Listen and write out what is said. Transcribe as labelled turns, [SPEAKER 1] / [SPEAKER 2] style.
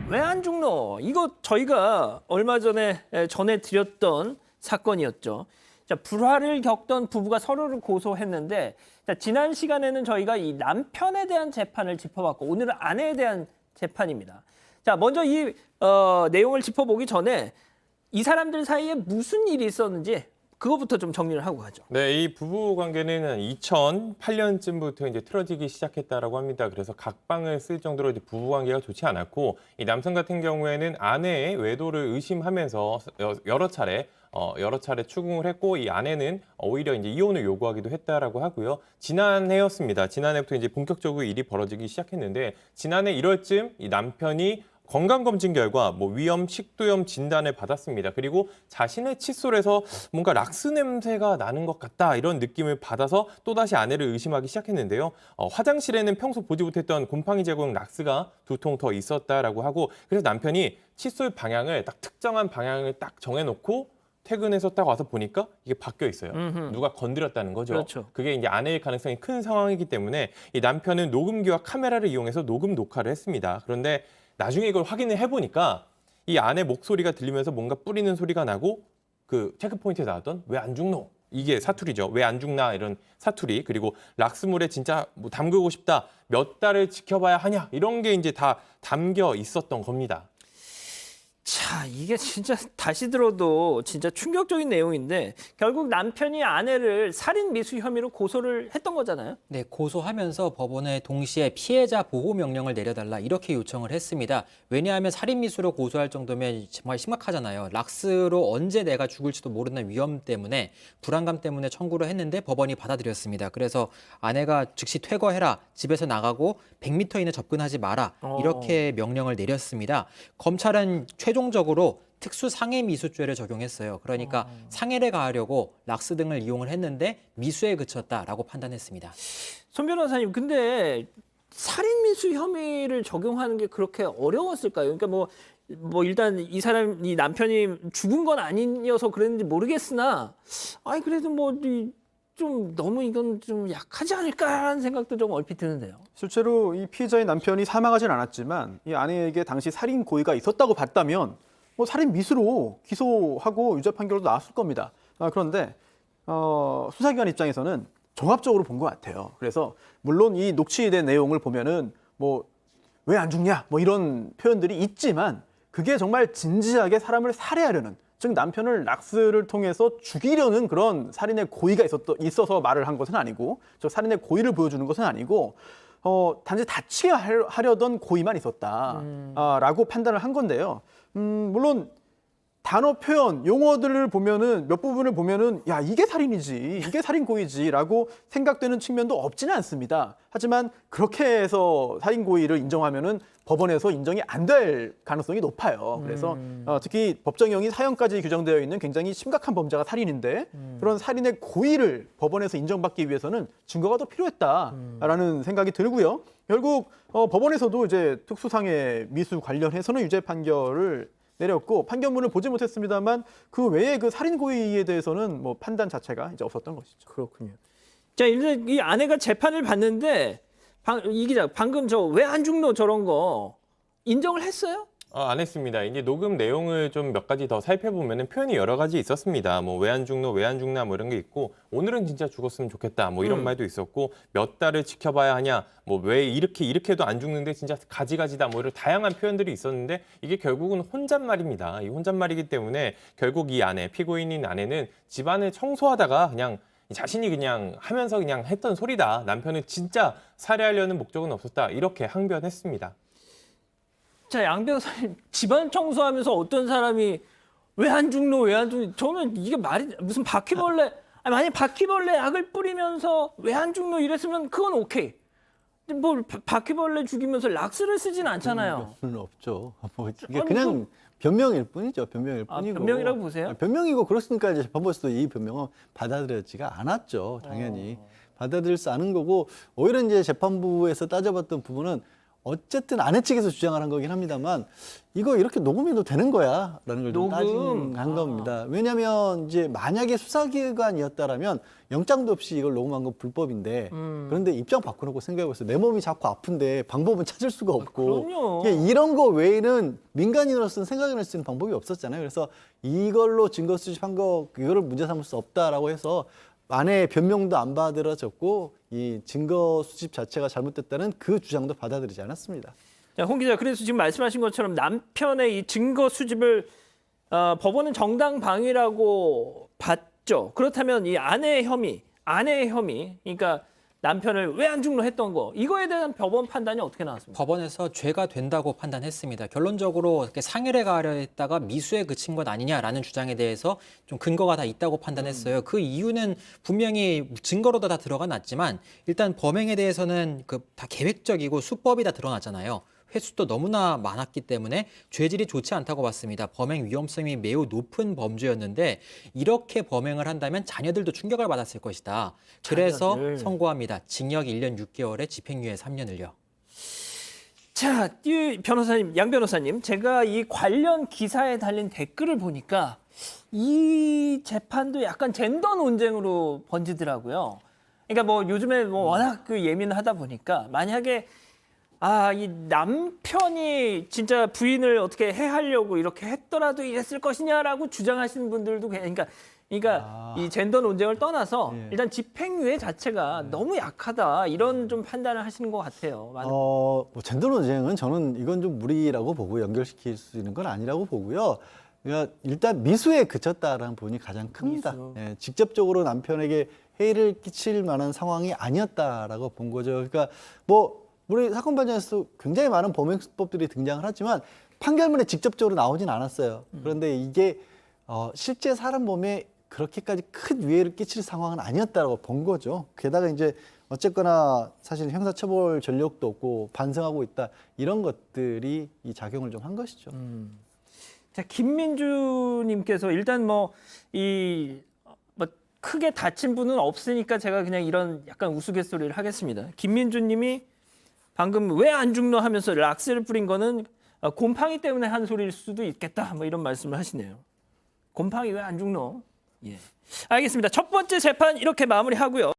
[SPEAKER 1] 왜 안 죽노? 이거 저희가 얼마 전에 전해드렸던 사건이었죠. 자, 불화를 겪던 부부가 서로를 고소했는데, 자, 지난 시간에는 저희가 이 남편에 대한 재판을 짚어봤고, 오늘은 아내에 대한 재판입니다. 자, 먼저 이 내용을 짚어보기 전에 이 사람들 사이에 무슨 일이 있었는지 그거부터 좀 정리를 하고 가죠.
[SPEAKER 2] 네, 이 부부 관계는 2008년쯤부터 이제 틀어지기 시작했다라고 합니다. 그래서 각방을 쓸 정도로 이제 부부 관계가 좋지 않았고, 이 남성 같은 경우에는 아내의 외도를 의심하면서 여러 차례 추궁을 했고, 이 아내는 오히려 이제 이혼을 요구하기도 했다라고 하고요. 지난해였습니다. 지난해부터 이제 본격적으로 일이 벌어지기 시작했는데, 지난해 1월쯤 이 남편이 건강검진 결과 위염, 식도염 진단을 받았습니다. 그리고 자신의 칫솔에서 뭔가 락스 냄새가 나는 것 같다 이런 느낌을 받아서 또다시 아내를 의심하기 시작했는데요. 화장실에는 평소 보지 못했던 곰팡이 제거용 락스가 2통 더 있었다라고 하고, 그래서 남편이 칫솔 방향을 딱 특정한 방향을 딱 정해놓고 퇴근해서 딱 와서 보니까 이게 바뀌어 있어요. 누가 건드렸다는 거죠.
[SPEAKER 1] 그렇죠.
[SPEAKER 2] 그게 이제 아내일 가능성이 큰 상황이기 때문에 이 남편은 녹음기와 카메라를 이용해서 녹음 녹화를 했습니다. 그런데 나중에 이걸 확인을 해보니까 이 아내 목소리가 들리면서 뭔가 뿌리는 소리가 나고, 그 체크포인트에 나왔던 왜 안 죽노? 이게 사투리죠. 왜 안 죽나 이런 사투리. 그리고 락스물에 진짜 담그고 싶다. 몇 달을 지켜봐야 하냐. 이런 게 이제 다 담겨 있었던 겁니다.
[SPEAKER 1] 자, 이게 진짜 다시 들어도 진짜 충격적인 내용인데, 결국 남편이 아내를 살인 미수 혐의로 고소를 했던 거잖아요.
[SPEAKER 3] 네, 고소하면서 법원에 동시에 피해자 보호 명령을 내려달라 이렇게 요청을 했습니다. 왜냐하면 살인미수로 고소할 정도면 정말 심각하잖아요. 락스로 언제 내가 죽을지도 모르는 위험 때문에, 불안감 때문에 청구를 했는데 법원이 받아들였습니다. 그래서 아내가 즉시 퇴거해라, 집에서 나가고 100m 이내 접근하지 마라 이렇게 명령을 내렸습니다. 검찰은 최종적으로 특수 상해 미수죄를 적용했어요. 그러니까 상해를 가하려고 락스 등을 이용을 했는데 미수에 그쳤다라고 판단했습니다.
[SPEAKER 1] 손 변호사님, 근데 살인 미수 혐의를 적용하는 게 그렇게 어려웠을까요? 그러니까 일단 이 남편이 죽은 건 아니어서 그랬는지 모르겠으나, 아니 그래도 좀 너무 이건 좀 약하지 않을까라는 생각도 좀 얼핏 드는데요.
[SPEAKER 4] 실제로 이 피해자의 남편이 사망하진 않았지만 이 아내에게 당시 살인 고의가 있었다고 봤다면 살인 미수로 기소하고 유죄 판결도 나왔을 겁니다. 그런데 수사기관 입장에서는 종합적으로 본 것 같아요. 그래서 물론 이 녹취된 내용을 보면은 왜 안 죽냐 이런 표현들이 있지만, 그게 정말 진지하게 사람을 살해하려는, 즉 남편을 락스를 통해서 죽이려는 그런 살인의 고의가 있어서 말을 한 것은 아니고, 저 살인의 고의를 보여주는 것은 아니고, 단지 다치게 하려던 고의만 있었다라고 판단을 한 건데요. 물론 단어 표현, 용어들을 보면은 몇 부분을 보면은 야, 이게 살인이지, 이게 살인 고의지라고 생각되는 측면도 없지는 않습니다. 하지만 그렇게 해서 살인 고의를 인정하면은 법원에서 인정이 안 될 가능성이 높아요. 그래서 특히 법정형이 사형까지 규정되어 있는 굉장히 심각한 범죄가 살인인데, 그런 살인의 고의를 법원에서 인정받기 위해서는 증거가 더 필요했다라는 생각이 들고요. 결국 법원에서도 이제 특수상해 미수 관련해서는 유죄 판결을 내렸고, 판결문을 보지 못했습니다만 그 외에 그 살인 고의에 대해서는 판단 자체가 이제 없었던 것이죠.
[SPEAKER 1] 그렇군요. 자, 일단 이 아내가 재판을 받는데, 이 기자 방금 저 왜 안 죽노 저런 거 인정을 했어요?
[SPEAKER 2] 안 했습니다. 이제 녹음 내용을 좀 몇 가지 더 살펴보면 표현이 여러 가지 있었습니다. 왜 안 죽노, 왜 안 죽나 이런 게 있고, 오늘은 진짜 죽었으면 좋겠다 이런 말도 있었고, 몇 달을 지켜봐야 하냐, 왜 이렇게도 안 죽는데 진짜 가지가지다 이런 다양한 표현들이 있었는데, 이게 결국은 혼잣말입니다. 이 혼잣말이기 때문에 결국 이 아내, 피고인인 아내는 집안을 청소하다가 그냥 자신이 그냥 하면서 그냥 했던 소리다. 남편은 진짜 살해하려는 목적은 없었다. 이렇게 항변했습니다.
[SPEAKER 1] 자, 양 변호사님, 집안 청소하면서 어떤 사람이 왜 안 죽노, 왜 안 죽노? 저는 이게 무슨 바퀴벌레, 만약 바퀴벌레 약을 뿌리면서 왜 안 죽노 이랬으면 그건 오케이. 근데 바퀴벌레 죽이면서 락스를 쓰진 않잖아요.
[SPEAKER 5] 는 없죠. 이게
[SPEAKER 1] 아니,
[SPEAKER 5] 그냥 변명일 뿐이죠. 변명일 뿐이고.
[SPEAKER 1] 변명이라고 보세요?
[SPEAKER 5] 변명이고, 그렇으니까 이제 재판부에서도 이 변명은 받아들여지가 않았죠. 당연히 받아들일 수 않은 거고, 오히려 이제 재판부에서 따져봤던 부분은 어쨌든 아내 측에서 주장을 한 거긴 합니다만 이거 이렇게 녹음해도 되는 거야라는 걸 좀
[SPEAKER 1] 녹음?
[SPEAKER 5] 따진 겁니다. 왜냐하면 이제 만약에 수사기관이었다라면 영장도 없이 이걸 녹음한 건 불법인데 그런데 입장 바꿔놓고 생각해보세요. 내 몸이 자꾸 아픈데 방법은 찾을 수가 없고
[SPEAKER 1] 그럼요.
[SPEAKER 5] 이런 거 외에는 민간인으로서는 생각해낼 수 있는 방법이 없었잖아요. 그래서 이걸로 증거 수집한 거 이거를 문제 삼을 수 없다라고 해서 아내의 변명도 안 받아들여졌고 이 증거 수집 자체가 잘못됐다는 그 주장도 받아들이지 않았습니다.
[SPEAKER 1] 자, 홍 기자, 그래서 지금 말씀하신 것처럼 남편의 이 증거 수집을 법원은 정당 방위라고 봤죠. 그렇다면 이 아내의 혐의, 그러니까 남편을 왜 안 죽노했던 거, 이거에 대한 법원 판단이 어떻게 나왔습니까?
[SPEAKER 3] 법원에서 죄가 된다고 판단했습니다. 결론적으로 이렇게 상해를 가하려 했다가 미수에 그친 것 아니냐라는 주장에 대해서 좀 근거가 다 있다고 판단했어요. 그 이유는 분명히 증거로도 다 들어가 놨지만 일단 범행에 대해서는 다 계획적이고 수법이 다 드러났잖아요. 횟수도 너무나 많았기 때문에 죄질이 좋지 않다고 봤습니다. 범행 위험성이 매우 높은 범죄였는데 이렇게 범행을 한다면 자녀들도 충격을 받았을 것이다. 그래서
[SPEAKER 1] 자녀들.
[SPEAKER 3] 선고합니다. 징역 1년 6개월에 집행유예 3년을요.
[SPEAKER 1] 자, 이 변호사님, 양 변호사님, 제가 이 관련 기사에 달린 댓글을 보니까 이 재판도 약간 젠더 논쟁으로 번지더라고요. 그러니까 뭐 요즘에 뭐 워낙 예민하다 보니까 만약에 이 남편이 진짜 부인을 어떻게 해하려고 이렇게 했더라도 이랬을 것이냐라고 주장하시는 분들도 그러니까 이 젠더 논쟁을 떠나서 일단 집행유예 자체가 너무 약하다 이런 좀 판단을 하시는 것 같아요. 많은
[SPEAKER 5] 뭐 젠더 논쟁은 저는 이건 좀 무리라고 보고 연결시킬 수 있는 건 아니라고 보고요. 그러니까 일단 미수에 그쳤다라는 부분이 가장 큽니다.
[SPEAKER 1] 미수.
[SPEAKER 5] 직접적으로 남편에게 해를 끼칠 만한 상황이 아니었다라고 본 거죠. 그러니까 뭐 우리 사건 발전에서 굉장히 많은 범행 수법들이 등장을 하지만 판결문에 직접적으로 나오진 않았어요. 그런데 이게 실제 사람 몸에 그렇게까지 큰 위해를 끼칠 상황은 아니었다고 본 거죠. 게다가 이제 어쨌거나 사실 형사처벌 전력도 없고 반성하고 있다 이런 것들이 이 작용을 좀 한 것이죠.
[SPEAKER 1] 자, 김민주님께서 일단 뭐 크게 다친 분은 없으니까 제가 그냥 이런 약간 우스갯소리를 하겠습니다. 김민주님이 방금 왜 안 죽노 하면서 락스를 뿌린 거는 곰팡이 때문에 한 소리일 수도 있겠다. 뭐 이런 말씀을 하시네요. 곰팡이 왜 안 죽노? 예. 알겠습니다. 첫 번째 재판 이렇게 마무리하고요.